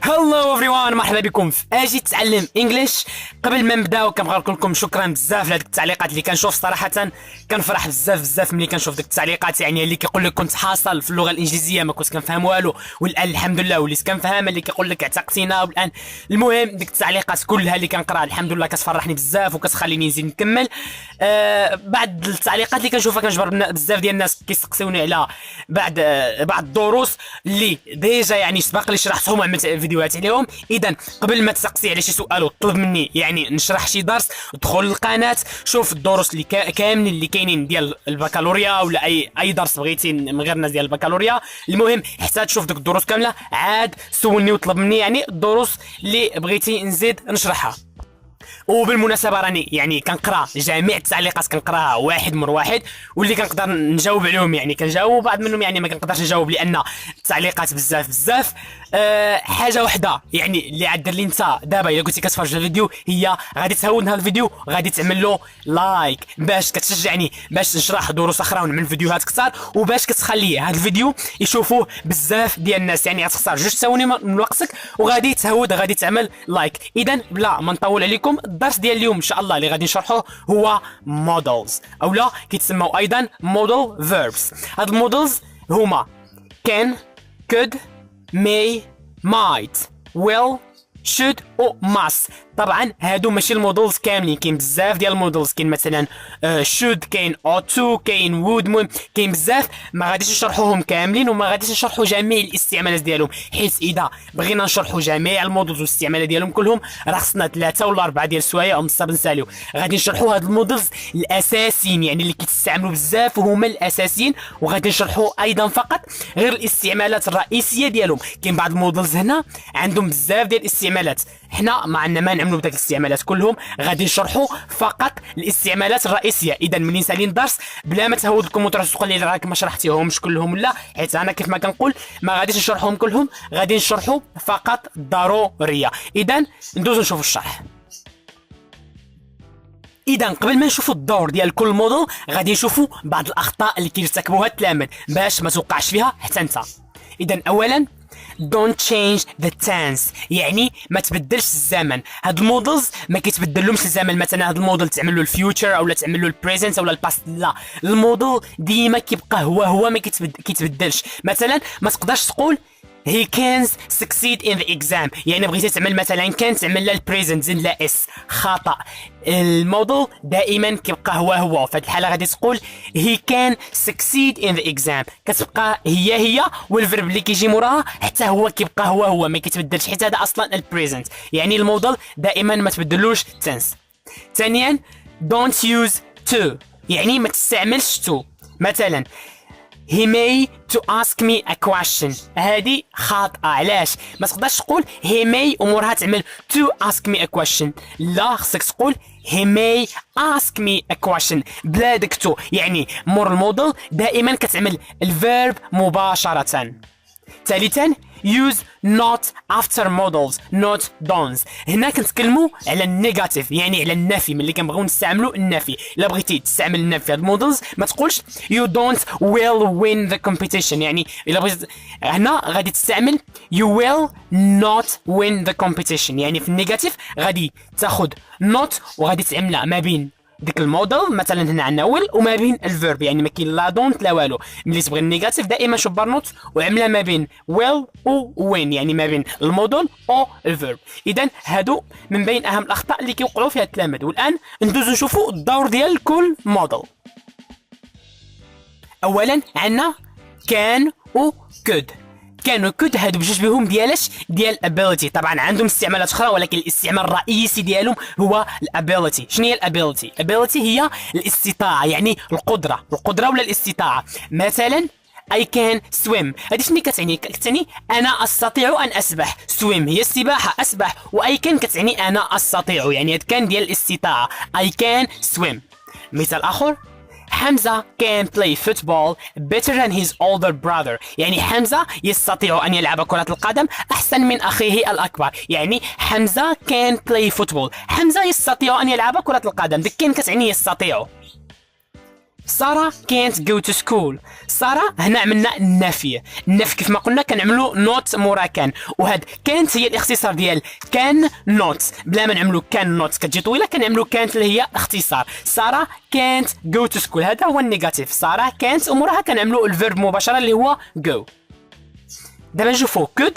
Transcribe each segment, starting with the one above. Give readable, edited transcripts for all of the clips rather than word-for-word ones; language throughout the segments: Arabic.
هلو ايفريوان، مرحبا بكم في اجي تعلم انجليش. قبل ما نبداو كنبغي نقول لكم شكرا بزاف لهاد التعليقات اللي كنشوف. صراحه كنفرح بزاف ملي كنشوف ديك التعليقات، يعني اللي كيقول لك كنت حاصل في اللغه الانجليزيه ما كنت كنفهم والو، والان الحمد لله وليت كنفهم. اللي كيقول لك اعتقتينا والان. المهم ديك التعليقات كلها اللي كنقراها الحمد لله كتفرحني بزاف وكتخليني نزيد نكمل. بعد التعليقات اللي كنشوفها كنجبر بزاف ديال الناس كيسقسيوني على بعد الدروس اللي ديجا يعني سبق لي شرحتهم وعملت فيديوهات عليهم. اذا قبل ما تسقسي على شي سؤال وتطلب مني يعني نشرح شي درس، دخل للقناه شوف الدروس اللي كاملين اللي كاينين ديال البكالوريا ولا اي درس بغيتي من غير الناس ديال البكالوريا. المهم حتى تشوف ديك الدروس كامله عاد سولني وطلب مني يعني الدروس اللي بغيتي نزيد نشرحها. وبالمناسبه راني يعني كنقرا جميع التعليقات، كنقراها واحد مر واحد، واللي كنقدر نجاوب عليهم يعني كنجاوب، بعض منهم يعني ما كنقدرش نجاوب لان التعليقات بزاف. حاجه وحده يعني اللي عاد دير لي انت دابا الا كنتي كتفرج الفيديو، هي غادي تهون هذا الفيديو، غادي تعمل له لايك باش كتشجعني باش نشرح دروس اخرى ونعمل فيديوهات كثار، وباش كتخلي هذا الفيديو يشوفوه بزاف ديال الناس. يعني غتخسر 2 ثواني من وقتك وغادي تهود، غادي تعمل لايك. اذا بلا ما نطول عليكم، الدرس ديال اليوم ان شاء الله اللي غادي نشرحوه هو مودلز، اولا كيتسموا ايضا مودل فيربس. هاد المودلز هما can, could, may, might, will, should و must. طبعا هادو ماشي المودلز كاملين، كاين بزاف ديال المودلز، كاين مثلا should، كاين ought to، كاين would. المهم كاين بزاف، ما غاديش نشرحوهم كاملين وما غاديش نشرحوا جميع الاستعمالات ديالهم، حيت اذا بغينا نشرحوا جميع المودلز والاستعمالات ديالهم كلهم راه خصنا 3 ولا 4 ديال السوايع ونصاب نساليو. غادي نشرحوا هاد المودلز الاساسيين يعني اللي كيتستعملوا بزاف وهما الاساسيين، وغادي نشرحوا ايضا فقط غير الاستعمالات الرئيسيه ديالهم. كاين بعض المودلز هنا عندهم بزاف ديال الاستعمالات، حنا ما عندنا ما نعملوا بداك الاستعمالات كلهم، غادي نشرحوا فقط الاستعمالات الرئيسيه. اذا ملي نسالي الدرس بلا ما تهود لكم وتروح تقول لي راك ما شرحتيهمش كلهم، لا، حيت انا كيف ما كنقول ما غاديش نشرحهم كلهم، غادي نشرحوا فقط الضروريه. اذا ندوزو نشوفوا الشرح. اذا قبل ما نشوفوا الدور ديال كل موديل غادي نشوفوا بعض الاخطاء اللي كيرتكبوها التلاميذ باش ما توقعش فيها حتى انت. اذا اولا don't change the tense، يعني ما تبدلش الزمن. هاد المودلز ما كيتبدلهمش الزمن، مثلا هاد الموديل تعمل له الفيوتشر اولا تعمل له البريزنت اولا الباست، لا، الموديل ديما كيبقى هو ما كيتبدلش. مثلا ما تقدرش تقول he can succeed in the exam، يعني بغيتي تعمل مثلا كان تعمل لا البريزنت زين لا اس، خطا. الموديل دائما كيبقى هو. في هذه الحاله غادي تقول he can succeed in the exam، كتبقى هي والفيرب اللي كيجي موراها حتى هو كيبقى هو ما كيتبدلش، حيت هذا اصلا البريزنت، يعني الموديل دائما ما تبدلوش تنس. ثانيا don't use to، يعني ما تستعملش to. مثلا he may to ask me a question، هذه خاطئة. علاش؟ ما تقدرش تقول he may ومورها تعمل to ask me a question، لا، خصك تقول he may ask me a question بلا داك to، يعني مور الموديل دائما كتعمل الفيرب مباشرة. ثالثا use not after models not don'ts، هنا كنتكلموا على النيجاتيف يعني على النفي. ملي كنبغيو نستعملوا النفي، الا بغيتي تستعمل النفي في هاد المودلز ما تقولش you don't will win the competition، يعني الا بغيت هنا غادي تستعمل you will not win the competition، يعني في النيجاتيف غادي تاخذ not وغادي تعملها ما بين ديك الموديل، مثلا هنا عندنا ويل وما بين الفيرب، يعني ما كاين لا دونت لا والو. ملي تبغي النيجاتيف دائما شبر نوت وعملها ما بين ويل و وين، يعني ما بين الموديل او الفيرب. اذا هادو من بين اهم الاخطاء اللي كيوقعوا فيها التلاميذ. والان ندوزو نشوفوا الدور ديال كل موديل. اولا عندنا كان و كود. كانوا كود هادو بجوج بهم ديالاش ديال ability، طبعا عندهم استعمالات اخرى ولكن الاستعمال الرئيسي ديالهم هو الابيليتي. شنو هي الابيليتي؟ الابيليتي هي الاستطاعه، يعني القدره ولا الاستطاعه. مثلا I can swim، هذه شنو كتعني؟ كتعني انا استطيع ان اسبح. swim هي السباحه، اسبح، و I can كتعني انا استطيع، يعني هاد كان ديال الاستطاعه I can swim. مثال اخر حمزة can play football better than his older brother، يعني حمزة يستطيع أن يلعب كرة القدم أحسن من أخيه الأكبر. يعني حمزة can play football، حمزة يستطيع أن يلعب كرة القدم، ديك كان كتعني يستطيع. سارة can't go to school. سارة هنا عملنا النفي كيف ما قلنا كنعملو نوت مورا كان، وهاد كانت هي الاختصار ديال كان نوت، بلا ما نعملو كان نوت كتجي طويله كنعملو كانت اللي هي اختصار. سارة can't go to school هذا هو النيجاتيف. سارة can't وموراها كنعملو الفيرب مباشره اللي هو go. دابا نشوفو could.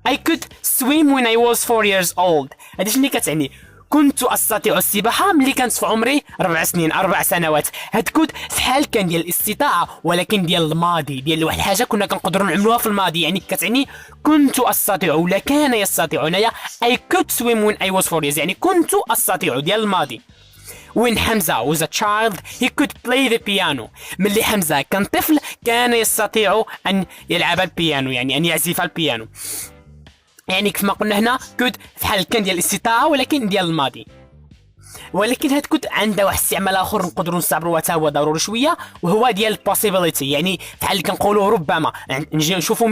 I could swim when I was 4 years old. هادي شنو كتعني؟ كنت استطيع السباحه ملي كانت في عمري 4 سنوات. هاد كود في حال كان ديال الاستطاعه ولكن ديال الماضي، ديال واحد الحاجه كنا كنقدروا نعملوها في الماضي، يعني كتعني كنت استطيع ولا كان يستطيع. هنايا I could swim when I was 4 years يعني كنت استطيع ديال الماضي. When حمزة was a child he could play the piano. ملي حمزة كان طفل كان يستطيع أن يلعب البيانو، يعني أن يعزف البيانو. يعني كيف ما قلنا هنا كود في حال كان ديال الاستطاعة ولكن ديال الماضي. ولكن هاد كود عندها واحد الاستعمال اخر نقدروا نستعملوه حتى هو ضروري شويه، وهو ديال possibility، يعني في حال كنقولوا ربما. نجي نشوفوا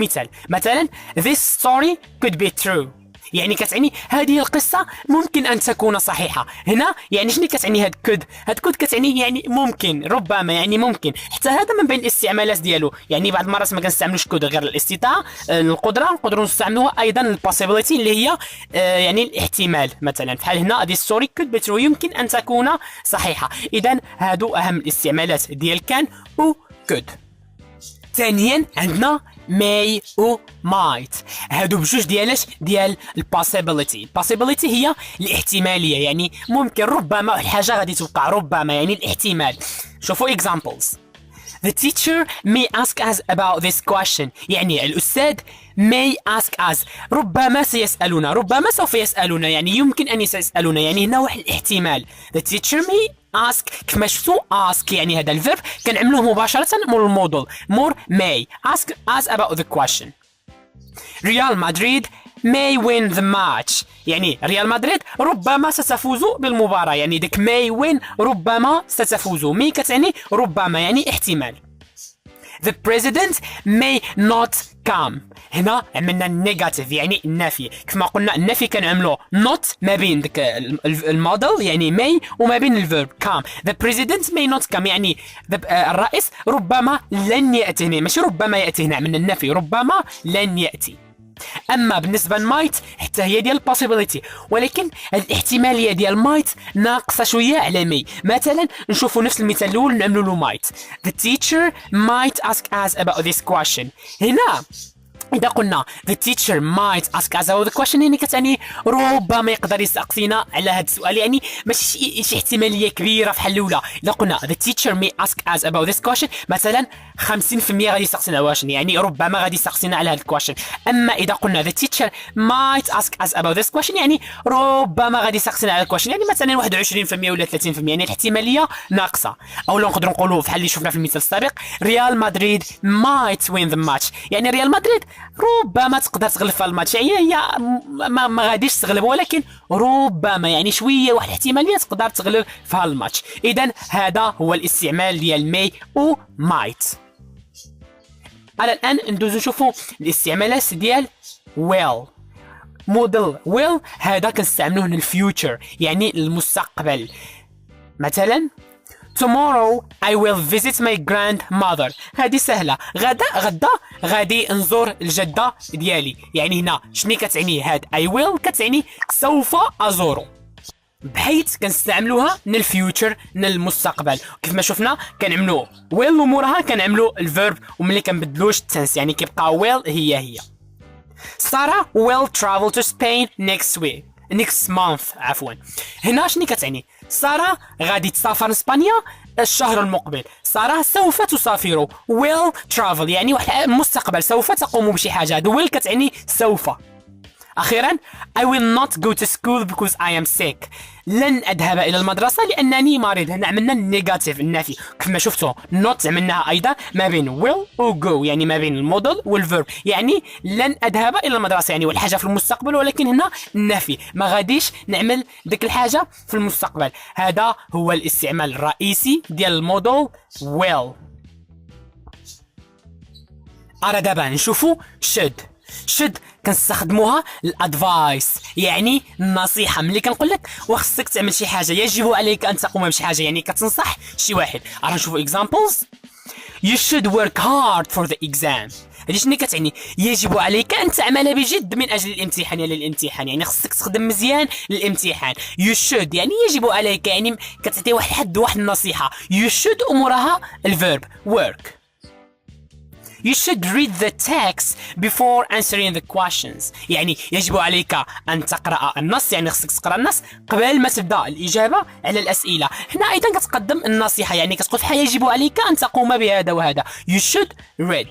مثلا this story could be true، يعني كتعني هذه القصه ممكن ان تكون صحيحه. هنا يعني شنو كتعني هاد كود كتعني يعني ممكن، ربما يعني ممكن. حتى هذا من بين الاستعمالات ديالو، يعني بعض المرات ما كنستعملوش كود غير الاستطاعه القدره، نقدروا نستعملوها ايضا البوسيبيليتي اللي هي يعني الاحتمال. مثلا في حال هنا this story could be true يمكن ان تكون صحيحه. اذا هادو اهم الاستعمالات ديال كان و could. ثانيا عندنا may و might، هادو بجوج ديال البوسيبيليتي. البوسيبيليتي هي الاحتماليه، يعني ممكن ربما الحاجه غادي توقع، ربما يعني الاحتمال. شوفوا examples. The teacher may ask us about this question، يعني الأستاذ may ask us ربما سيسألنا، ربما سوف يسألنا، يعني يمكن أن يسألنا، يعني هنا واحد الاحتمال. The teacher may ask، كما شفتوا ask يعني هذا الفيرب كنعملوه مباشرة مور الموديل مور may. ask us about the question. Real Madrid may win the match، يعني ريال مدريد ربما ستفوز بالمباراة، يعني ديك may win ربما ستفوز، مي كتعني ربما يعني احتمال. The president may not come، هنا عملنا النيجاتيف يعني النفي. كما قلنا النفي كنعملو not ما بين ديك الموديل يعني may وما بين الفيرب come. The president may not come يعني الرئيس ربما لن يأتي، هنا ماشي ربما يأتي، هنا عملنا النفي ربما لن يأتي. اما بالنسبه لمايت حتى هي ديال possibility، ولكن الاحتماليه ديال مايت ناقصه شويه على مي. مثلا نشوفوا نفس المثال الاول نعملوا له مايت. The teacher might ask us about this question. هنا إذا قلنا the teacher might ask us about the question يعني كتعني ربما يقدر يسقسينا على هذا السؤال، يعني ماشي شي احتمالية كبيرة في حل الأولى. إذا قلنا the teacher may ask us about this question مثلا 50% غادي يسقسينا على واش، يعني ربما غادي يسقسينا على هذا الكويشن. أما إذا قلنا the teacher might ask us about this question يعني ربما غادي يسقسينا على الكويشن، يعني مثلا 21% ولا 30%، يعني الاحتمالية ناقصة. أو لو نقدروا نقولوا بحال اللي شفنا في المثال السابق ريال مدريد might win the match، يعني ريال مدريد ربما تقدر تغلب في الماتش، يعني هي ما غاديش تغلب ولكن ربما يعني شويه واحد الاحتماليه تقدر تغلب في الماتش. اذا هذا هو الاستعمال ديال مي و مايت. على الان ندوزو نشوفوا الاستعمالات ديال ويل. موديل ويل هذا كنستعملوه للفيوتشر يعني المستقبل. مثلا Tomorrow I will visit my grandmother. هذه سهلة، غدا غادي نزور الجدة ديالي، يعني هنا شنو كتعني هاد I will كتعني سوف أزور، بحيث كنستعملوها للفيوتشر للمستقبل. كيف ما شفنا كنعملو will وموراها كنعملو الفيرب وملي كنبدلوش التنس يعني كيبقى will هي. Sarah will travel to Spain next month عفوا. هنا شنو كتعني؟ سارة غادي تسافر لإسبانيا الشهر المقبل. سارة سوف تسافر will travel يعني واحد المستقبل، سوف تقوم بشي حاجة. the will كتعني سوف. أخيرا I will not go to school because I am sick. لن أذهب إلى المدرسة لأنني مريض. هنا عملنا النيجاتيف النفي. كيف ما شفتوا not عملناها أيضا ما بين will و go، يعني ما بين الموديل والفيرب، يعني لن أذهب إلى المدرسة يعني والحاجة في المستقبل، ولكن هنا النفي ما غاديش نعمل ديك الحاجة في المستقبل. هذا هو الاستعمال الرئيسي ديال الموديل will. أرى دابا نشوفوا should كنستخدموها الادفايس، يعني النصيحه. ملي كنقول لك وخصك تعمل شي حاجه يجب عليك ان تقوم بشي حاجه، يعني كتنصح شي واحد. راه نشوفوا examples. You should work hard for the exam. هادي شنو كتعني؟ يجب عليك ان تعمل بجد من اجل الامتحان، يعني للامتحان، يعني خصك تخدم مزيان للامتحان. You should يعني يجب عليك، يعني كتعطي واحد النصيحه. You should وموراها الفيرب work. You should read the text before answering the questions. يعني يجب عليك أن تقرأ النص، يعني خصك تقرأ النص قبل ما تبدأ الإجابة على الأسئلة. هنا أيضا كتقدم النصيحة، يعني كتقول فحال يجب عليك أن تقوم بهذا وهذا. You should read.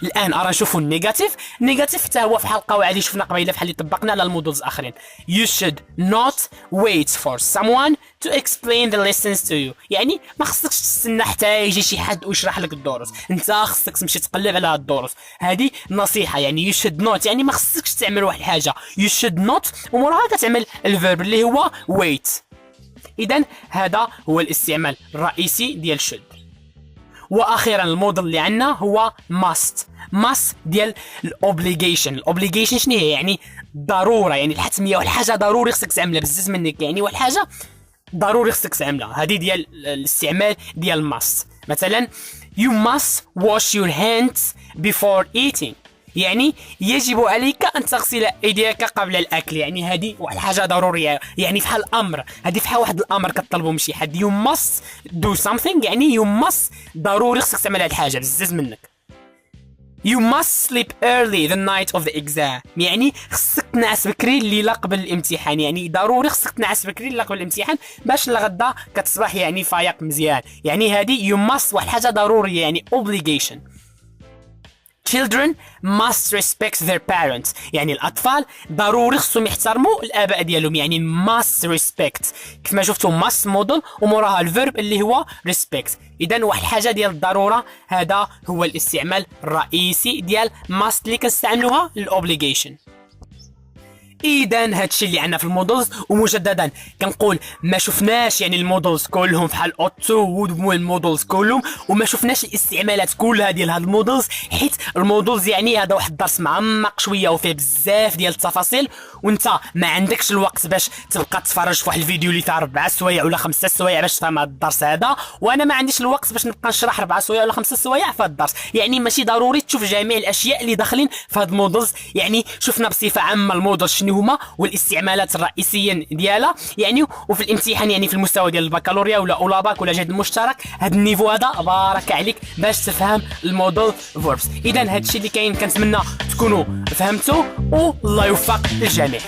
الان ارا نشوفوا النيجاتيف. النيجاتيف حتى هو فحال القواعد اللي شفنا قبيله، فحال اللي طبقنا على المودلز اخرين. You should not wait for someone to explain the lessons to you. يعني ما خصكش تستنى حتى يجي شي حد ويشرح لك الدروس، انت خصك تمشي تقلب على الدروس. هذه نصيحه، يعني you should not يعني ما خصكش تعمل واحد الحاجه. You should not وموراها كتعمل الفيرب اللي هو wait. اذا هذا هو الاستعمال الرئيسي ديال should. واخيرا الموديل اللي عندنا هو must ديال الاوبليجيشن. الاوبليجيشن شنو هي؟ يعني ضروره، يعني الحتميه، واحد الحاجه ضروري خصك تعملها بزز منك، يعني واحد الحاجه ضروري خصك تعملها. هذه ديال الاستعمال ديال must. مثلا you must wash your hands before eating، يعني يجب عليك ان تغسل ايديك قبل الاكل، يعني هذه واحد الحاجه ضروريه، يعني فحال الامر، هذه فحال واحد الامر كطلبوا من شي حد. you must do something يعني you must ضروري خصك تعمل هذه الحاجه بزز منك. You must sleep early the night of the exam، يعني خصك تنعس بكري الليله قبل الامتحان، يعني ضروري خصك تنعس بكري الليله قبل الامتحان باش لغدا كتصبح يعني فايق مزيان. يعني هذه you must واحد الحاجه ضروريه، يعني obligation. Children must respect their parents، يعني الأطفال ضروري خصهم يحترموا الآباء ديالهم، يعني must respect. كيف ما شفتوا must model وموراها الفيرب اللي هو respect. إذا واحد الحاجة ديال الضرورة، هذا هو الاستعمال الرئيسي ديال must اللي كنستعملوها للobligation. اذا هادشي اللي عندنا في المودلز. ومجددا كنقول ما شفناش يعني المودلز كلهم بحال اوتو والمودلز كلهم، وما شفناش الاستعمالات كلها ديال هاد المودلز، حيت المودلز يعني هذا واحد الدرس معمق شويه وفيه بزاف ديال التفاصيل، وانت ما عندكش الوقت باش تبقى تتفرج في واحد الفيديو اللي فيه 4 سوايع ولا 5 سوايع باش تفهم هذا الدرس هذا، وانا ما عنديش الوقت باش نبقى نشرح 4 سوايع ولا 5 سوايع في هذا الدرس. يعني ماشي ضروري تشوف جميع الاشياء اللي داخلين في هاد المودلز. يعني شفنا بصفه عامه المودلز شنو هما والاستعمالات الرئيسيه ديالها، يعني وفي الامتحان يعني في المستوى ديال البكالوريا ولا اولا ولا جهد المشترك، هذا النيفو هذا بارك عليك باش تفهم المودل فيربس. اذا هادشي اللي كاين، كنتمنى تكونوا فهمتوا والله يوفق الجميع.